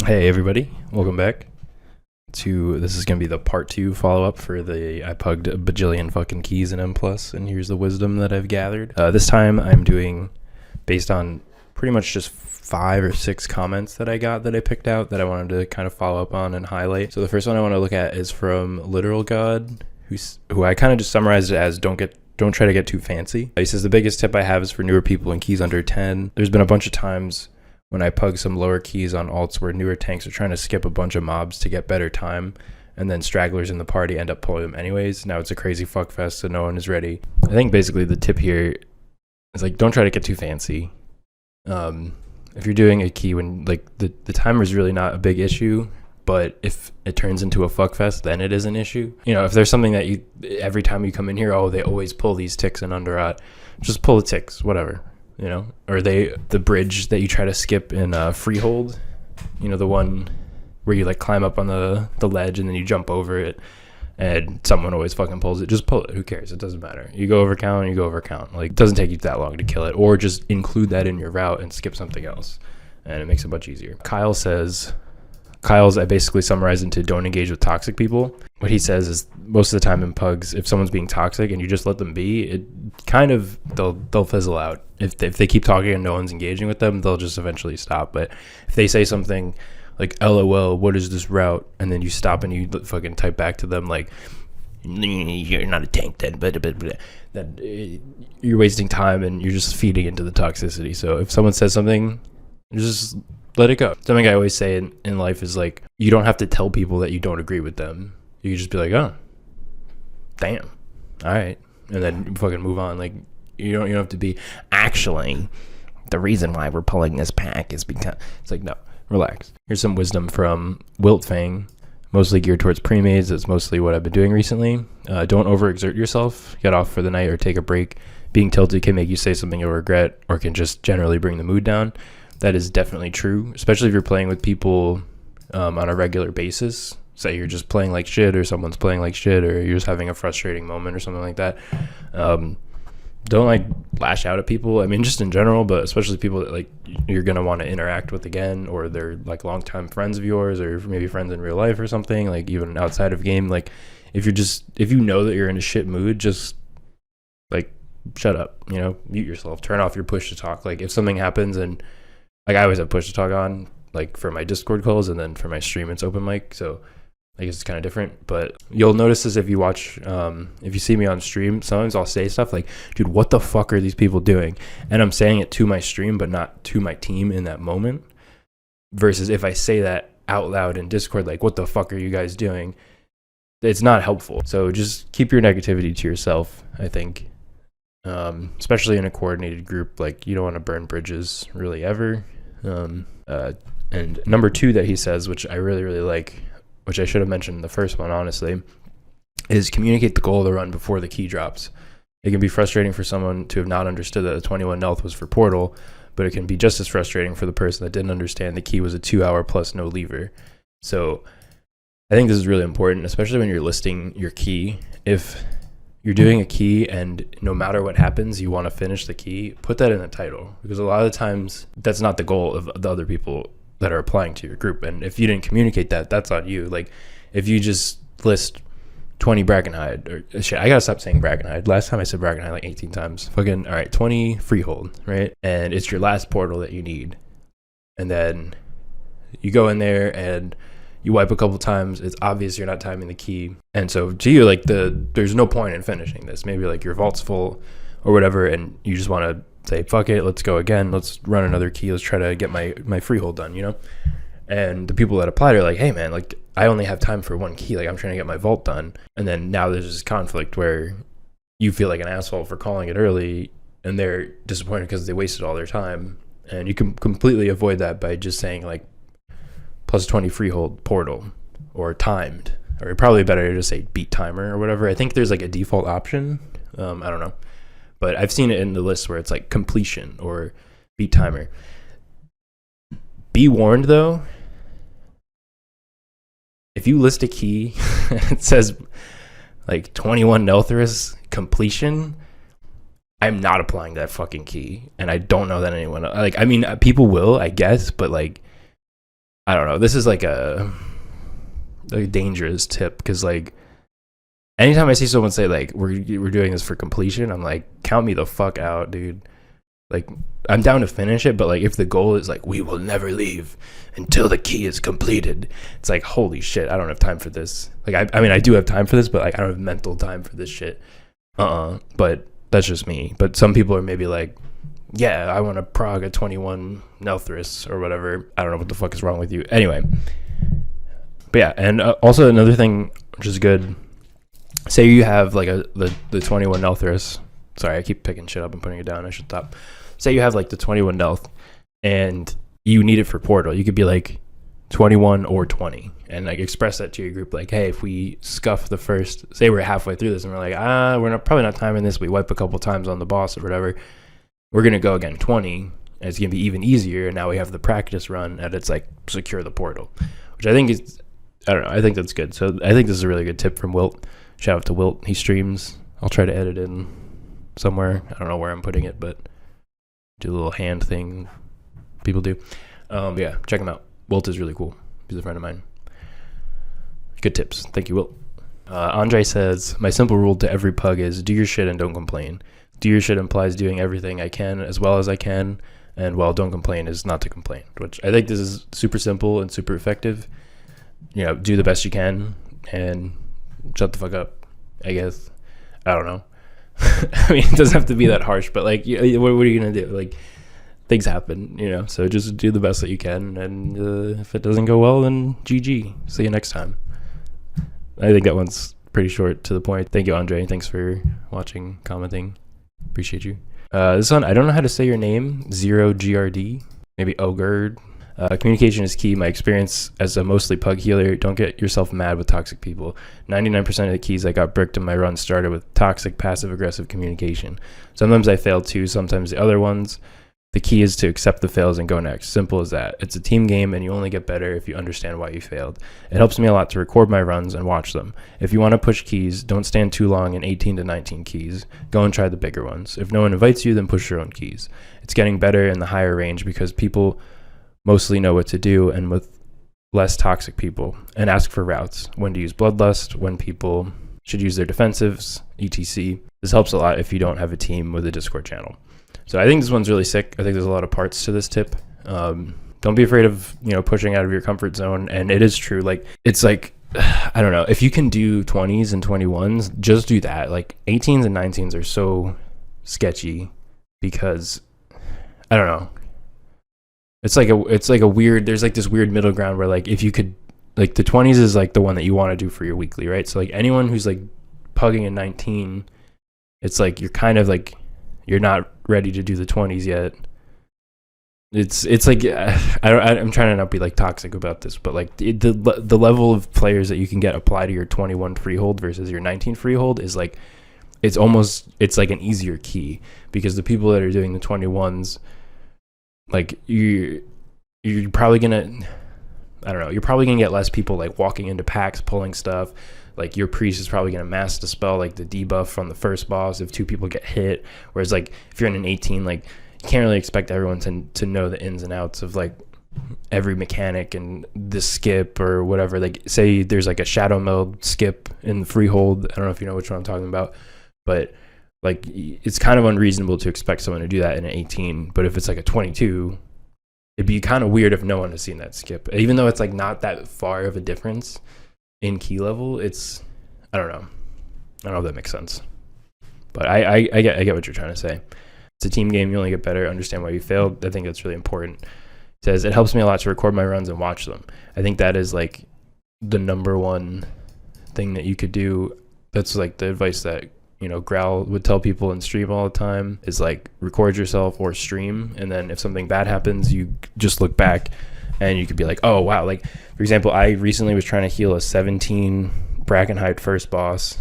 Hey everybody, welcome back to, this is going to be the part 2 follow-up for the I pugged a bajillion fucking keys in M+, and here's the wisdom that I've gathered. This time I'm doing based on pretty much just 5 or 6 comments that I got that I picked out that I wanted to kind of follow up on and highlight. So the first one I want to look at is from Literal God, who I kind of just summarized it as don't try to get too fancy. He says the biggest tip I have is for newer people in keys under 10. There's been a bunch of times when I pug some lower keys on alts where newer tanks are trying to skip a bunch of mobs to get better time, and then stragglers in the party end up pulling them anyways. Now it's a crazy fuckfest, so no one is ready. I think basically the tip here is like, don't try to get too fancy. If you're doing a key when like the timer is really not a big issue, but if it turns into a fuckfest, then it is an issue. You know, if there's something that you, every time you come in here, oh, they always pull these ticks in underrot, just pull the ticks, whatever. You know, or the bridge that you try to skip in Freehold, you know, the one where you like climb up on the ledge and then you jump over it and someone always fucking pulls it. Just pull it. Who cares? It doesn't matter. You go over count, Like, it doesn't take you that long to kill it, or just include that in your route and skip something else, and it makes it much easier. Kyle's I basically summarized into don't engage with toxic people. What he says is most of the time in pugs, if someone's being toxic and you just let them be, it kind of, they'll fizzle out. If they keep talking and no one's engaging with them, they'll just eventually stop. But if they say something like, LOL, what is this route? And then you stop and you fucking type back to them like, you're not a tank then, then you're wasting time and you're just feeding into the toxicity. So if someone says something, just let it go. Something I always say in life is like, you don't have to tell people that you don't agree with them. You just be like, oh, damn, all right, and then fucking move on. Like, you don't have to be, actually, the reason why we're pulling this pack is because, it's like, no, relax. Here's some wisdom from Wiltfang, mostly geared towards pre-mades. That's mostly what I've been doing recently. Don't overexert yourself. Get off for the night or take a break. Being tilted can make you say something you'll regret, or can just generally bring the mood down. That is definitely true, especially if you're playing with people on a regular basis. Say you're just playing like shit, or someone's playing like shit, or you're just having a frustrating moment or something like that. Don't like lash out at people. I mean, just in general, but especially people that like you're gonna want to interact with again, or they're like longtime friends of yours, or maybe friends in real life or something. Like even outside of game, like if you know that you're in a shit mood, just like shut up. You know, mute yourself, turn off your push to talk. Like if something happens and like I always have push to talk on, like for my Discord calls, and then for my stream it's open mic. So I guess it's kind of different, but you'll notice this if you watch, if you see me on stream, sometimes I'll say stuff like, dude, what the fuck are these people doing? And I'm saying it to my stream, but not to my team in that moment. Versus if I say that out loud in Discord, like, what the fuck are you guys doing? It's not helpful. So just keep your negativity to yourself, I think. Especially in a coordinated group, like you don't want to burn bridges really ever. And number 2 that he says, which I really, really like, which I should have mentioned in the first one, honestly, is communicate the goal of the run before the key drops. It can be frustrating for someone to have not understood that the 21 Nelth was for Portal, but it can be just as frustrating for the person that didn't understand the key was a 2-hour plus no lever. So I think this is really important, especially when you're listing your key. If you're doing a key and no matter what happens, you want to finish the key, put that in the title, because a lot of the times that's not the goal of the other people that are applying to your group. And if you didn't communicate that, that's on you. Like if you just list 20 Brackenhide, or shit, I gotta stop saying Brackenhide. Last time I said Brackenhide like 18 times. Fucking, all right, 20 Freehold, right? And it's your last portal that you need. And then you go in there and you wipe a couple times. It's obvious you're not timing the key. And so to you, like there's no point in finishing this. Maybe like your vault's full or whatever, and you just want to say, fuck it, let's go again. Let's run another key. Let's try to get my Freehold done, you know? And the people that applied are like, hey man, like I only have time for one key. Like I'm trying to get my vault done. And then now there's this conflict where you feel like an asshole for calling it early, and they're disappointed because they wasted all their time. And you can completely avoid that by just saying like plus 20 Freehold portal, or timed, or probably better to just say beat timer or whatever. I think there's like a default option. I don't know. But I've seen it in the list where it's like completion or beat timer. Be warned though, if you list a key and it says like 21 Nelthrus completion, I'm not applying that fucking key. And I don't know that anyone, like, I mean, people will, I guess, but like, I don't know. This is like a dangerous tip because like anytime I see someone say like we're doing this for completion, I'm like, count me the fuck out, dude. Like, I'm down to finish it, but like if the goal is like we will never leave until the key is completed, it's like, holy shit, I don't have time for this. Like I mean I do have time for this, but like I don't have mental time for this shit. But that's just me. But some people are maybe like, yeah, I want to prog a 21 Nelthris or whatever. I don't know what the fuck is wrong with you. Anyway, but yeah, and also another thing which is good. Say you have like the 21 Nelthris. Sorry, I keep picking shit up and putting it down. I should stop. Say you have like the 21 Nelth and you need it for Portal. You could be like 21 or 20 and like express that to your group. Like, hey, if we scuff the first, say we're halfway through this and we're like, we're probably not timing this. We wipe a couple times on the boss or whatever. We're going to go again 20 and it's going to be even easier. And now we have the practice run and it's like secure the portal, which I think is, I don't know. I think that's good. So I think this is a really good tip from Wilt. Shout out to Wilt. He streams. I'll try to edit in somewhere. I don't know where I'm putting it, but do a little hand thing people do. Yeah, check him out. Wilt is really cool. He's a friend of mine. Good tips. Thank you, Wilt. Andre says, my simple rule to every pug is do your shit and don't complain. Do your shit implies doing everything I can as well as I can, and well, don't complain is not to complain, which I think this is super simple and super effective. You know, do the best you can and shut the fuck up, I guess. I don't know. I mean, it doesn't have to be that harsh, but like, what are you gonna do? Like, things happen, you know. So just do the best that you can, and if it doesn't go well, then GG. See you next time. I think that one's pretty short to the point. Thank you, Andre. Thanks for watching, commenting. Appreciate you. This one, I don't know how to say your name. 0GRD, maybe Ogerd. Communication is key. My experience as a mostly pug healer, don't get yourself mad with toxic people. 99% of the keys I got bricked in my run started with toxic passive-aggressive communication. Sometimes I failed too, sometimes the other ones. The key is to accept the fails and go next. Simple as that. It's a team game and you only get better if you understand why you failed. It helps me a lot to record my runs and watch them. If you want to push keys, don't stand too long in 18 to 19 keys. Go and try the bigger ones. If no one invites you, then push your own keys. It's getting better in the higher range because people mostly know what to do and with less toxic people, and ask for routes, when to use bloodlust, when people should use their defensives, etc. This helps a lot if you don't have a team with a Discord channel. So I think this one's really sick. I think there's a lot of parts to this tip. Don't be afraid of, you know, pushing out of your comfort zone. And it is true. Like, it's like, I don't know, if you can do 20s and 21s, just do that. Like 18s and 19s are so sketchy because I don't know. It's like a weird, there's like this weird middle ground where like if you could, like the 20s is like the one that you want to do for your weekly, right? So like anyone who's like pugging in 19, it's like you're kind of like, you're not ready to do the 20s yet. It's like, I'm trying to not be like toxic about this, but like the level of players that you can get apply to your 21 freehold versus your 19 freehold is like, it's like an easier key because the people that are doing the 21s, like you're probably gonna, I don't know, you're probably gonna get less people like walking into packs pulling stuff. Like your priest is probably gonna mass dispel like the debuff from the first boss if two people get hit. Whereas like if you're in an 18, like you can't really expect everyone to know the ins and outs of like every mechanic and the skip or whatever. Like say there's like a shadow meld skip in the freehold. I don't know if you know which one I'm talking about, but like it's kind of unreasonable to expect someone to do that in an 18. But if it's like a 22, it'd be kind of weird if no one has seen that skip. Even though it's like not that far of a difference in key level, it's, I don't know if that makes sense. But I get what you're trying to say. It's a team game. You only get better. Understand why you failed. I think that's really important. It says, it helps me a lot to record my runs and watch them. I think that is like the number one thing that you could do. That's like the advice that, you know, Growl would tell people in stream all the time is like record yourself or stream. And then if something bad happens, you just look back and you could be like, oh, wow. Like, for example, I recently was trying to heal a 17 Brackenheight first boss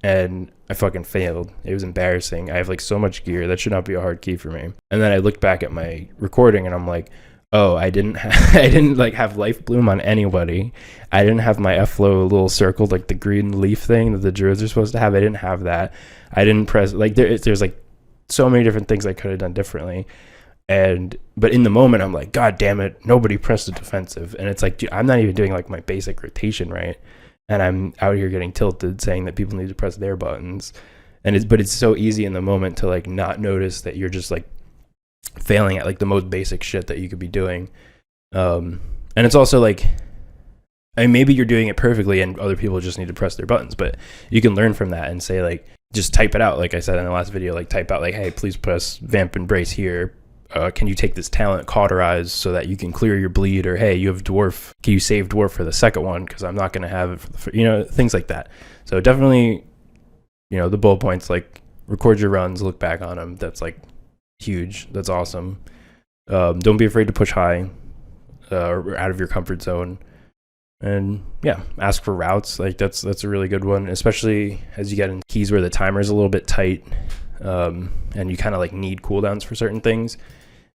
and I fucking failed. It was embarrassing. I have like so much gear. That should not be a hard key for me. And then I looked back at my recording and I'm like, oh, I didn't like have life bloom on anybody. I didn't have my F-flow little circled, like the green leaf thing that the druids are supposed to have. I didn't have that. I didn't press, like there's like so many different things I could have done differently. But in the moment, I'm like, God damn it, nobody pressed the defensive. And it's like, dude, I'm not even doing like my basic rotation right. And I'm out here getting tilted saying that people need to press their buttons. But it's so easy in the moment to like not notice that you're just like failing at like the most basic shit that you could be doing. And it's also like, I mean, maybe you're doing it perfectly and other people just need to press their buttons, but you can learn from that and say like, just type it out. Like I said in the last video, like type out like, hey, please press vamp and brace here. Can you take this talent cauterize so that you can clear your bleed? Or hey, you have dwarf, can you save dwarf for the second one, because I'm not going to have it for things like that. So definitely, the bullet points, like record your runs, look back on them. That's like huge. That's awesome. Don't be afraid to push high or out of your comfort zone. And yeah, ask for routes. Like that's a really good one, especially as you get in keys where the timer is a little bit tight, and you kind of like need cooldowns for certain things.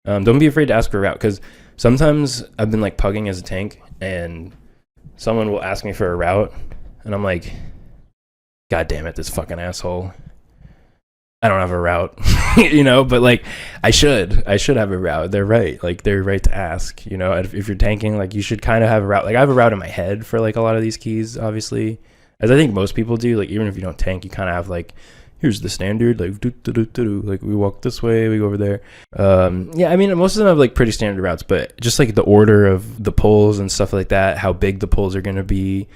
Don't be afraid to ask for a route, because sometimes I've been like pugging as a tank and someone will ask me for a route and I'm like, God damn it, this fucking asshole, I don't have a route. But like I should have a route. They're right. Like they're right to ask, if you're tanking, like you should kind of have a route. Like I have a route in my head for like a lot of these keys, obviously, as I think most people do. Like even if you don't tank, you kind of have like, here's the standard, like like we walk this way, we go over there. Yeah, I mean most of them have like pretty standard routes, but just like the order of the pulls and stuff like that, how big the pulls are going to be.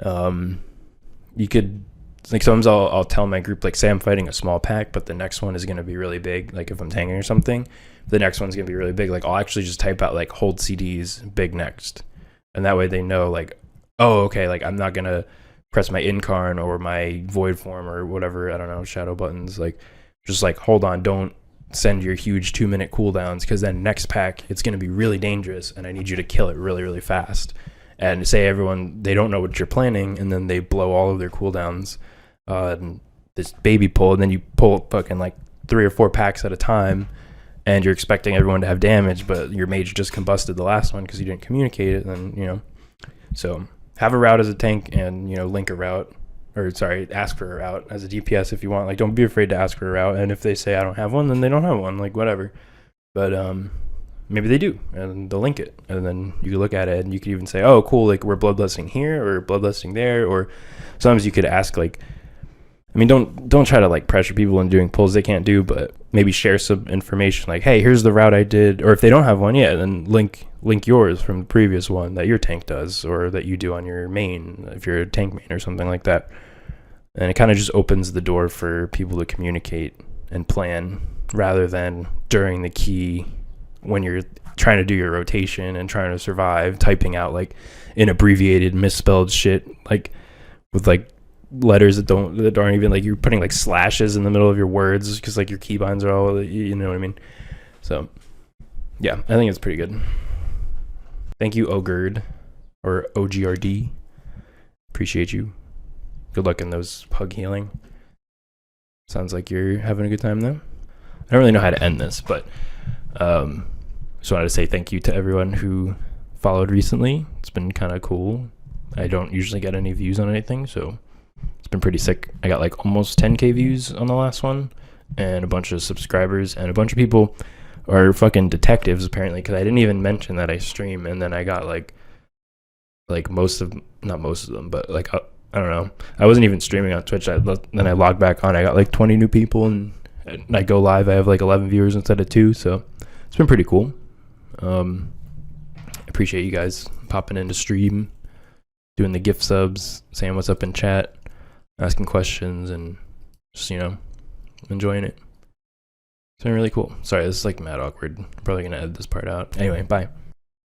You could, like sometimes I'll tell my group, like say I'm fighting a small pack, but the next one is going to be really big. Like if I'm tanking or something, the next one's going to be really big. Like I'll actually just type out like hold CDs big next. And that way they know like, oh, okay, like I'm not going to press my incarn or my void form or whatever, I don't know, shadow buttons. Like just like, hold on, don't send your huge 2-minute cooldowns, because then next pack it's going to be really dangerous and I need you to kill it really, really fast. And say everyone, they don't know what you're planning, and then they blow all of their cooldowns this baby pull, and then you pull fucking like 3 or 4 packs at a time and you're expecting everyone to have damage, but your mage just combusted the last one because you didn't communicate it. And so have a route as a tank, and link a route, or sorry, ask for a route as a DPS if you want. Like don't be afraid to ask for a route, and if they say I don't have one, then they don't have one, like whatever. But maybe they do, and they'll link it, and then you can look at it and you could even say, oh cool, like we're bloodlusting here or bloodlusting there. Or sometimes you could ask, like, I mean, don't try to like pressure people into doing pulls they can't do, but maybe share some information like, hey, here's the route I did. Or if they don't have one yet, then link yours from the previous one that your tank does, or that you do on your main if you're a tank main or something like that. And it kind of just opens the door for people to communicate and plan, rather than during the key when you're trying to do your rotation and trying to survive, typing out like an abbreviated misspelled shit, like with like letters that aren't even, like you're putting like slashes in the middle of your words because like your keybinds are all, you know what I mean? So yeah, I think it's pretty good. Thank you, Ogerd, or OGRD. Appreciate you. Good luck in those pug healing. Sounds like you're having a good time though. I don't really know how to end this, but just wanted to say thank you to everyone who followed recently. It's been kind of cool. I don't usually get any views on anything, so it's been pretty sick. I got like almost 10k views on the last one, and a bunch of subscribers, and a bunch of people are fucking detectives apparently, because I didn't even mention that I stream, and then I got like not most of them, but like I don't know, I wasn't even streaming on Twitch. Then I logged back on, I got like 20 new people, and I go live, I have like 11 viewers instead of 2, so it's been pretty cool. Appreciate you guys popping into stream, doing the gift subs, saying what's up in chat, asking questions, and just enjoying it. It's been really cool. Sorry, this is like mad awkward. I'm probably gonna edit this part out. Anyway, bye.